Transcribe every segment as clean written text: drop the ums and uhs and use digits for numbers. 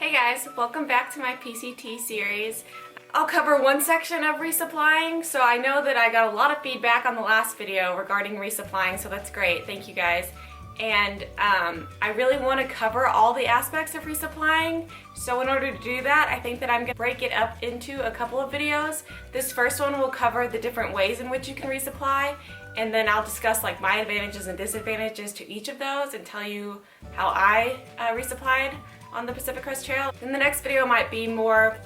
Hey guys, welcome back to my PCT series. I'll cover one section of resupplying, so I know that I got a lot of feedback on the last video regarding resupplying, so that's great, thank you guys. And I really want to cover all the aspects of resupplying, so in order to do that, I think that I'm going to break it up into a couple of videos. This first one will cover the different ways in which you can resupply, and then I'll discuss like my advantages and disadvantages to each of those and tell you how I resupplied on the Pacific Crest Trail. Then the next video might be more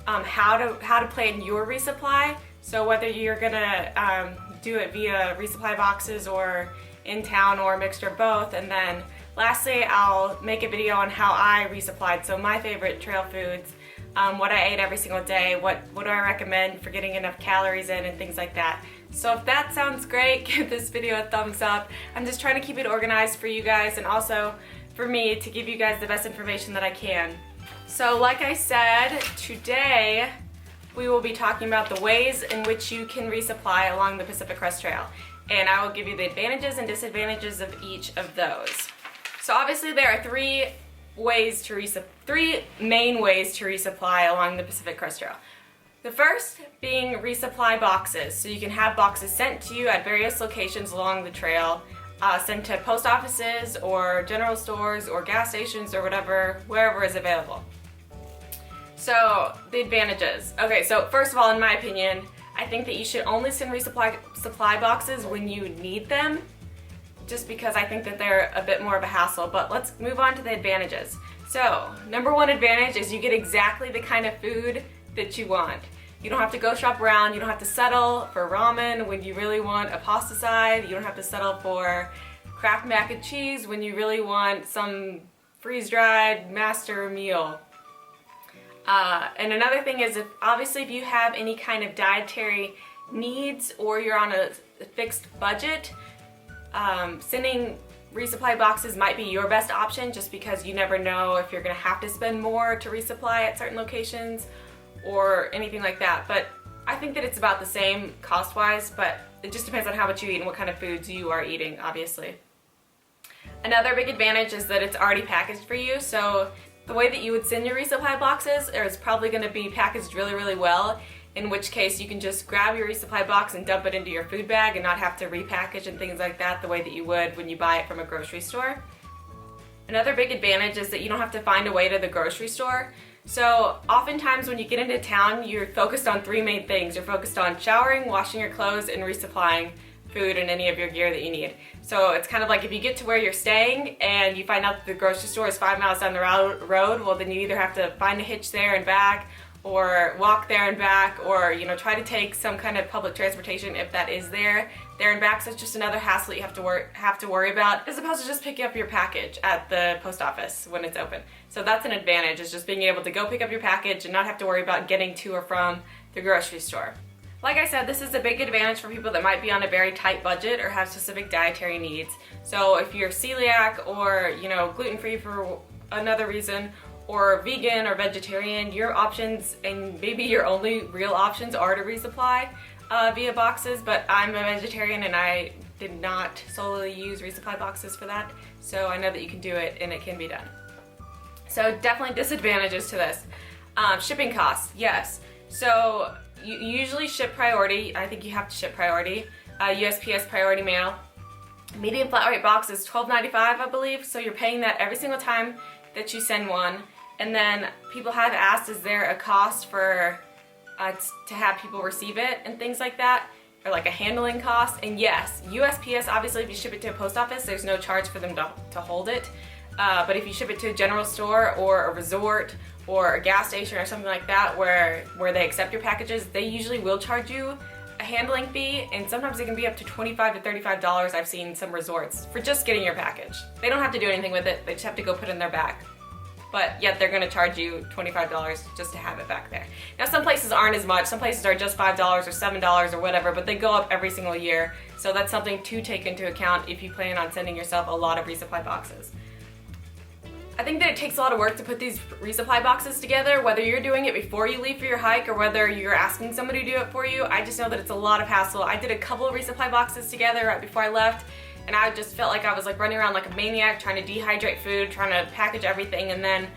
how to plan your resupply. So whether you're gonna do it via resupply boxes or in town or a mixture of both. And then lastly, I'll make a video on how I resupplied. So my favorite trail foods, what I ate every single day, what do I recommend for getting enough calories in and things like that. So if that sounds great, give this video a thumbs up. I'm just trying to keep it organized for you guys and also for me to give you guys the best information that I can. So like I said, today we will be talking about the ways in which you can resupply along the Pacific Crest Trail. And I will give you the advantages and disadvantages of each of those. So obviously there are three main ways to resupply along the Pacific Crest Trail. The first being resupply boxes. So you can have boxes sent to you at various locations along the trail, sent to post offices or general stores or gas stations or whatever, wherever is available. So the advantages. Okay, so first of all, in my opinion, I think that you should only send supply boxes when you need them, just because I think that they're a bit more of a hassle. But let's move on to the advantages. So number one advantage is you get exactly the kind of food that you want. You don't have to go shop around, you don't have to settle for ramen when you really want a pasta side, you don't have to settle for Kraft mac and cheese when you really want some freeze-dried master meal. And another thing is, obviously if you have any kind of dietary needs or you're on a fixed budget, sending resupply boxes might be your best option, just because you never know if you're going to have to spend more to resupply at certain locations or anything like that. But I think that it's about the same cost-wise, but it just depends on how much you eat and what kind of foods you are eating, obviously. Another big advantage is that it's already packaged for you, so the way that you would send your resupply boxes is probably going to be packaged really, really well, in which case you can just grab your resupply box and dump it into your food bag and not have to repackage and things like that the way that you would when you buy it from a grocery store. Another big advantage is that you don't have to find a way to the grocery store. So oftentimes when you get into town, you're focused on three main things. You're focused on showering, washing your clothes, and resupplying food and any of your gear that you need. So it's kind of like if you get to where you're staying and you find out that the grocery store is 5 miles down the road, well then you either have to find a hitch there and back, or walk there and back, or try to take some kind of public transportation if that is there and back. So it's just another hassle that you have to worry about, as opposed to just picking up your package at the post office when it's open. So that's an advantage, is just being able to go pick up your package and not have to worry about getting to or from the grocery store. Like I said, this is a big advantage for people that might be on a very tight budget or have specific dietary needs. So if you're celiac or gluten-free for another reason, or vegan or vegetarian, your options and maybe your only real options are to resupply via boxes. But I'm a vegetarian and I did not solely use resupply boxes for that, so I know that you can do it and it can be done. So definitely disadvantages to this. Shipping costs, yes. So you usually ship priority. I think you have to ship priority. USPS priority mail. Medium flat rate box is $12.95, I believe, so you're paying that every single time that you send one. And then people have asked, is there a cost for to have people receive it and things like that, or like a handling cost? And yes, USPS, obviously if you ship it to a post office, there's no charge for them to hold it. But if you ship it to a general store or a resort or a gas station or something like that where they accept your packages, they usually will charge you a handling fee, and sometimes it can be up to $25 to $35. I've seen some resorts for just getting your package. They don't have to do anything with it, they just have to go put it in their bag. But yet they're going to charge you $25 just to have it back there. Now some places aren't as much, some places are just $5 or $7 or whatever, but they go up every single year, so that's something to take into account if you plan on sending yourself a lot of resupply boxes. I think that it takes a lot of work to put these resupply boxes together, whether you're doing it before you leave for your hike or whether you're asking somebody to do it for you. I just know that it's a lot of hassle. I did a couple of resupply boxes together right before I left, and I just felt like I was like running around like a maniac trying to dehydrate food, trying to package everything, and then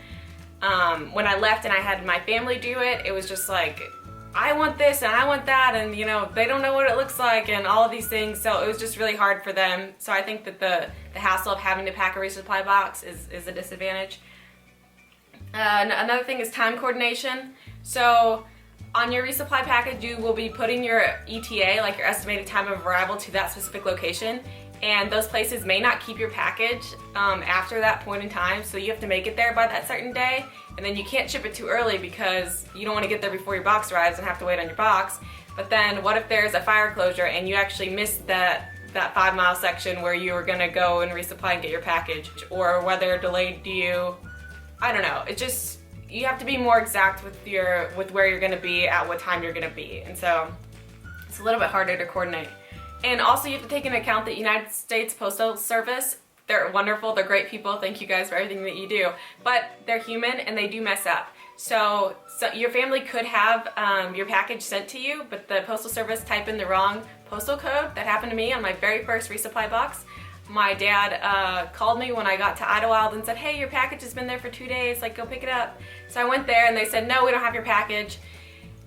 when I left and I had my family do it, it was just like, I want this and I want that, and you know, they don't know what it looks like and all of these things, so it was just really hard for them. So I think that the hassle of having to pack a resupply box is a disadvantage. Another thing is time coordination. So on your resupply package, you will be putting your ETA, like your estimated time of arrival, to that specific location, and those places may not keep your package after that point in time, so you have to make it there by that certain day, and then you can't ship it too early because you don't want to get there before your box arrives and have to wait on your box. But then what if there's a fire closure and you actually missed that 5-mile section where you were going to go and resupply and get your package, or weather delayed you? I don't know. It just, you have to be more exact with where you're going to be at what time you're going to be, and so it's a little bit harder to coordinate. And also you have to take into account that United States Postal Service, they're wonderful, they're great people, thank you guys for everything that you do, but they're human and they do mess up. So your family could have your package sent to you, but the Postal Service typed in the wrong postal code. That happened to me on my very first resupply box. My dad called me when I got to Idlewild and said, hey, your package has been there for 2 days, like, go pick it up. So I went there and they said, no, we don't have your package.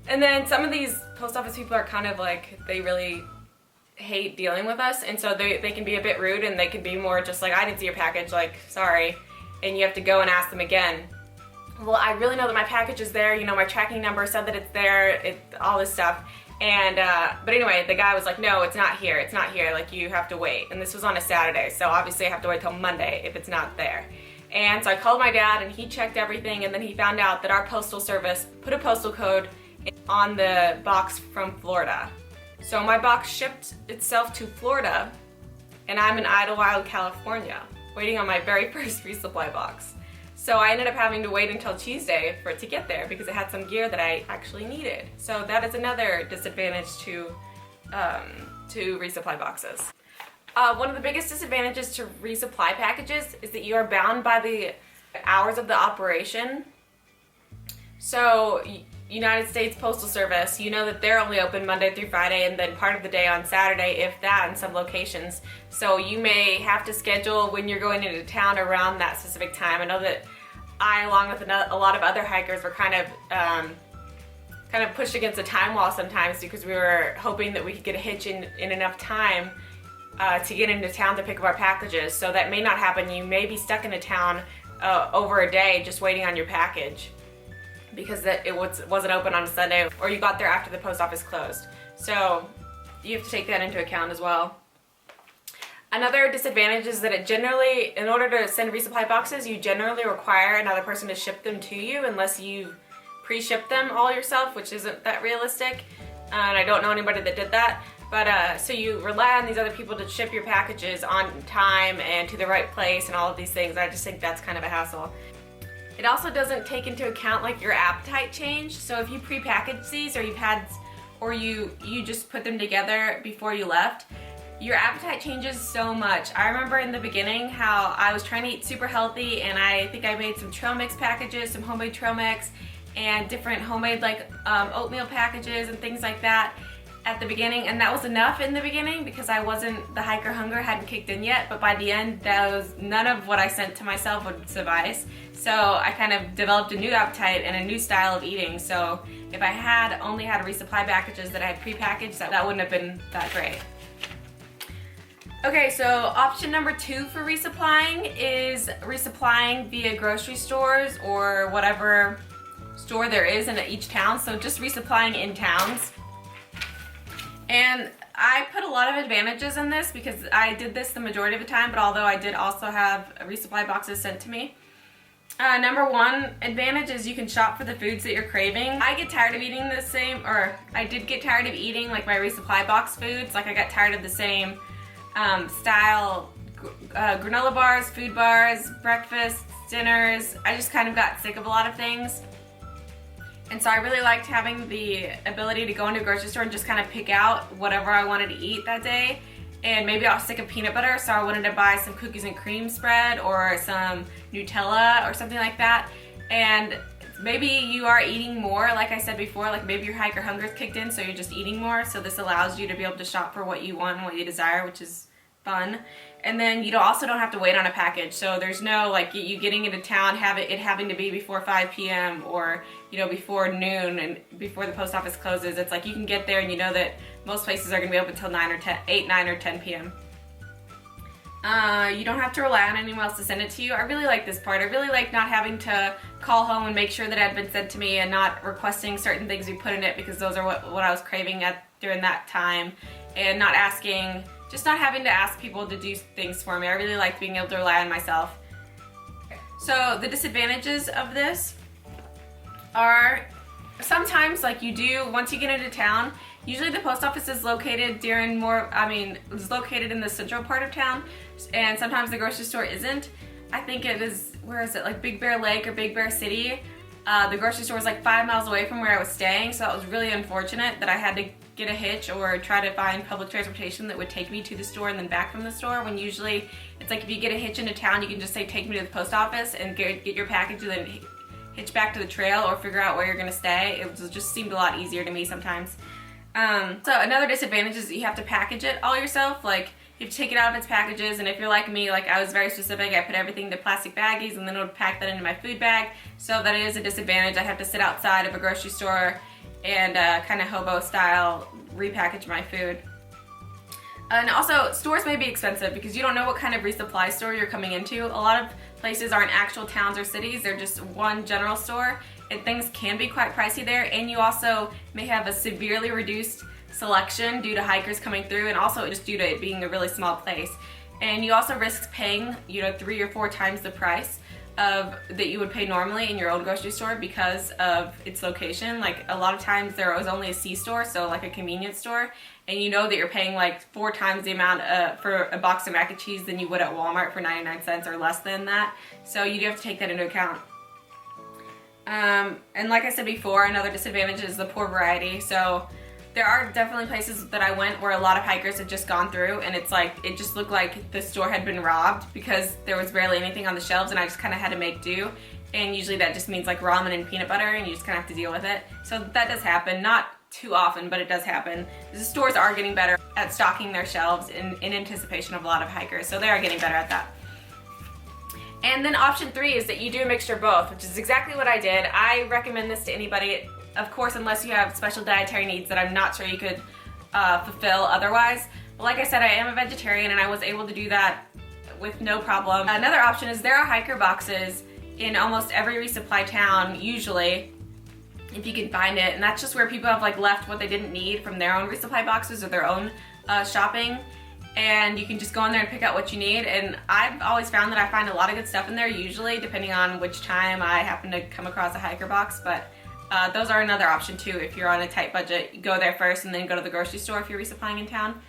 And then some of these post office people are kind of like, they really hate dealing with us, and so they can be a bit rude, and they can be more just like, I didn't see your package, like, sorry, and you have to go and ask them again. Well, I really know that my package is there, you know, my tracking number said that it's there, all this stuff. And but anyway, the guy was like, no, it's not here, like, you have to wait. And this was on a Saturday, so obviously I have to wait till Monday if it's not there. And so I called my dad and he checked everything, and then he found out that our postal service put a postal code on the box from Florida. So my box shipped itself to Florida, and I'm in Idlewild, California, waiting on my very first resupply box. So I ended up having to wait until Tuesday for it to get there because it had some gear that I actually needed. So that is another disadvantage to resupply boxes. One of the biggest disadvantages to resupply packages is that you are bound by the hours of the operation. So United States Postal Service, you know that they're only open Monday through Friday and then part of the day on Saturday, if that, in some locations. So you may have to schedule when you're going into town around that specific time. I know that I, along with a lot of other hikers, were kind of pushed against a time wall sometimes because we were hoping that we could get a hitch in enough time to get into town to pick up our packages. So that may not happen. You may be stuck in a town over a day just waiting on your package, because it wasn't open on a Sunday, or you got there after the post office closed. So you have to take that into account as well. Another disadvantage is that it generally, in order to send resupply boxes, you generally require another person to ship them to you unless you pre-ship them all yourself, which isn't that realistic. And I don't know anybody that did that. But so you rely on these other people to ship your packages on time and to the right place and all of these things. I just think that's kind of a hassle. It also doesn't take into account like your appetite change. So if you pre-package these, or you just put them together before you left, your appetite changes so much. I remember in the beginning how I was trying to eat super healthy, and I think I made some trail mix packages, some homemade trail mix, and different homemade like oatmeal packages and things like that at the beginning, and that was enough in the beginning because the hiker hunger hadn't kicked in yet, but by the end, none of what I sent to myself would suffice. So I kind of developed a new appetite and a new style of eating. So if I had only had resupply packages that I had pre-packaged, that wouldn't have been that great. Okay, so option number 2 for resupplying is resupplying via grocery stores or whatever store there is in each town. So just resupplying in towns. And I put a lot of advantages in this because I did this the majority of the time, but although I did also have resupply boxes sent to me. Number 1 advantage is you can shop for the foods that you're craving. I get tired of eating the same, or I did get tired of eating like my resupply box foods. Like I got tired of the same style granola bars, food bars, breakfasts, dinners. I just kind of got sick of a lot of things. And so I really liked having the ability to go into a grocery store and just kind of pick out whatever I wanted to eat that day. And maybe I was sick of peanut butter, so I wanted to buy some cookies and cream spread or some Nutella or something like that. And maybe you are eating more, like I said before, like maybe your hiker hunger's kicked in, so you're just eating more. So this allows you to be able to shop for what you want and what you desire, which is fun. And then you also don't have to wait on a package, so there's no like you getting into town, it having to be before 5 p.m. or before noon and before the post office closes. It's like you can get there and you know that most places are going to be open until 8, 9, or 10 p.m. You don't have to rely on anyone else to send it to you. I really like this part. I really like not having to call home and make sure that it had been sent to me and not requesting certain things we put in it because those are what I was craving during that time, and not having to ask people to do things for me. I really like being able to rely on myself. So the disadvantages of this are sometimes, like once you get into town, usually the post office is located it's located in the central part of town, and sometimes the grocery store isn't. I think it is, where is it, like Big Bear Lake or Big Bear City. The grocery store was like 5 miles away from where I was staying, so that was really unfortunate that I had to get a hitch or try to find public transportation that would take me to the store and then back from the store, when usually it's like if you get a hitch into town, you can just say take me to the post office and get your package and then hitch back to the trail or figure out where you're going to stay. It just seemed a lot easier to me sometimes. So another disadvantage is that you have to package it all yourself. Like you have to take it out of its packages, and if you're like me, like I was very specific, I put everything into plastic baggies and then I would pack that into my food bag. So that is a disadvantage. I have to sit outside of a grocery store and kind of hobo style repackage my food. And also, stores may be expensive because you don't know what kind of resupply store you're coming into. A lot of places aren't actual towns or cities, they're just one general store, and things can be quite pricey there, and you also may have a severely reduced selection due to hikers coming through, and also just due to it being a really small place. And you also risk paying 3 or 4 times the price that you would pay normally in your own grocery store because of its location. Like a lot of times there was only a C-store, so like a convenience store, and you know that you're paying like 4 times the amount for a box of mac and cheese than you would at Walmart for 99 cents or less than that. So you do have to take that into account. And like I said before, another disadvantage is the poor variety. So there are definitely places that I went where a lot of hikers had just gone through, and it's like it just looked like the store had been robbed because there was barely anything on the shelves, and I just kind of had to make do. And usually that just means like ramen and peanut butter, and you just kind of have to deal with it. So that does happen, not too often, but it does happen. The stores are getting better at stocking their shelves in anticipation of a lot of hikers, so they are getting better at that. And then option 3 is that you do a mixture of both, which is exactly what I did. I recommend this to anybody, of course, unless you have special dietary needs that I'm not sure you could fulfill otherwise. But like I said, I am a vegetarian and I was able to do that with no problem. Another option is there are hiker boxes in almost every resupply town, usually, if you can find it, and that's just where people have like left what they didn't need from their own resupply boxes or their own shopping. And you can just go in there and pick out what you need, and I've always found that I find a lot of good stuff in there, usually, depending on which time I happen to come across a hiker box. But those are another option too. If you're on a tight budget, go there first and then go to the grocery store if you're resupplying in town.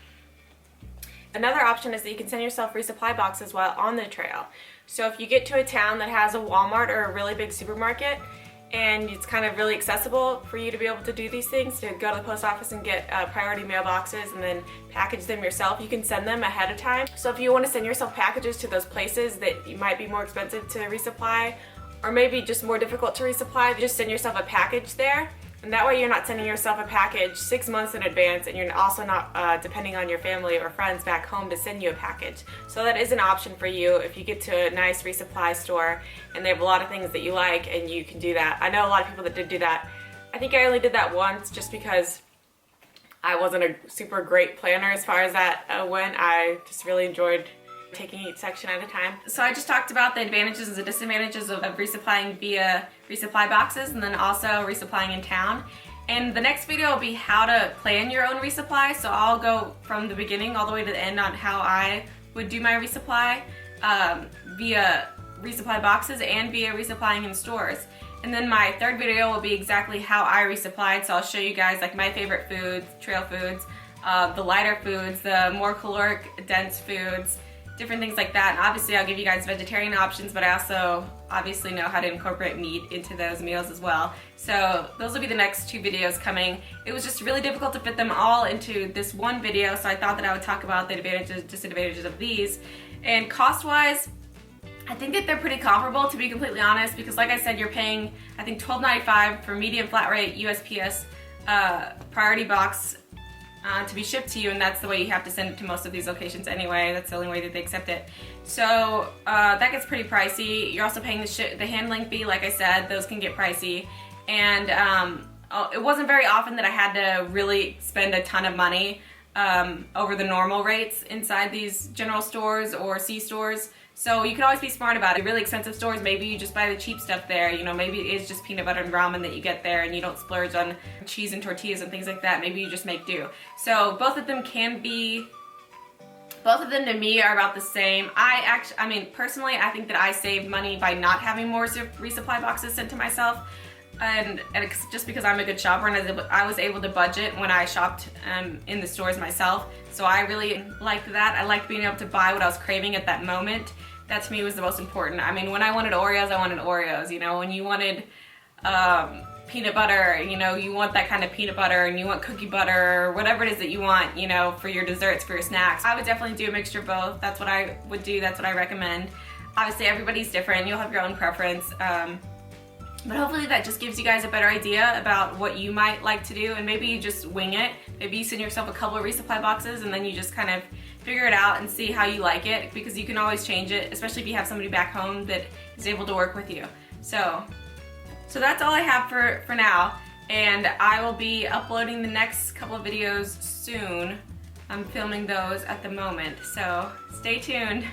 Another option is that you can send yourself resupply boxes while on the trail. So if you get to a town that has a Walmart or a really big supermarket, and it's kind of really accessible for you to be able to do these things, to go to the post office and get priority mailboxes and then package them yourself. You can send them ahead of time. So if you want to send yourself packages to those places that you might be more expensive to resupply, or maybe just more difficult to resupply, just send yourself a package there. And that way you're not sending yourself a package 6 months in advance, and you're also not depending on your family or friends back home to send you a package. So that is an option for you if you get to a nice resupply store and they have a lot of things that you like, and you can do that. I know a lot of people that did do that. I think I only did that once just because I wasn't a super great planner as far as that went. I just really enjoyed taking each section at a time. So I just talked about the advantages and the disadvantages of resupplying via resupply boxes, and then also resupplying in town. And the next video will be how to plan your own resupply. So I'll go from the beginning all the way to the end on how I would do my resupply via resupply boxes and via resupplying in stores. And then my third video will be exactly how I resupplied. So I'll show you guys like my favorite foods, trail foods, the lighter foods, the more caloric dense foods, different things like that. And obviously I'll give you guys vegetarian options, but I also obviously know how to incorporate meat into those meals as well. So those will be the next 2 videos coming. It was just really difficult to fit them all into this one video, so I thought that I would talk about the advantages and disadvantages of these. And cost-wise, I think that they're pretty comparable, to be completely honest, because like I said, you're paying, I think, $12.95 for medium flat rate USPS priority box to be shipped to you, and that's the way you have to send it to most of these locations anyway. That's the only way that they accept it. So that gets pretty pricey. You're also paying the handling fee, like I said. Those can get pricey. And it wasn't very often that I had to really spend a ton of money over the normal rates inside these general stores or C-stores. So you can always be smart about it. Really expensive stores, maybe you just buy the cheap stuff there. You know, maybe it is just peanut butter and ramen that you get there and you don't splurge on cheese and tortillas and things like that. Maybe you just make do. So both of them to me are about the same. I mean, personally, I think that I saved money by not having more resupply boxes sent to myself. And it's just because I'm a good shopper and I was able to budget when I shopped in the stores myself. So I really liked that. I liked being able to buy what I was craving at that moment. That to me was the most important. I mean, when I wanted Oreos, I wanted Oreos. You know, when you wanted peanut butter, you know, you want that kind of peanut butter, and you want cookie butter, or whatever it is that you want, you know, for your desserts, for your snacks. I would definitely do a mixture of both. That's what I would do. That's what I recommend. Obviously, everybody's different. You'll have your own preference. But hopefully that just gives you guys a better idea about what you might like to do, and maybe you just wing it. Maybe you send yourself a couple of resupply boxes and then you just kind of figure it out and see how you like it, because you can always change it, especially if you have somebody back home that is able to work with you. So that's all I have for now, and I will be uploading the next couple of videos soon. I'm filming those at the moment, so stay tuned.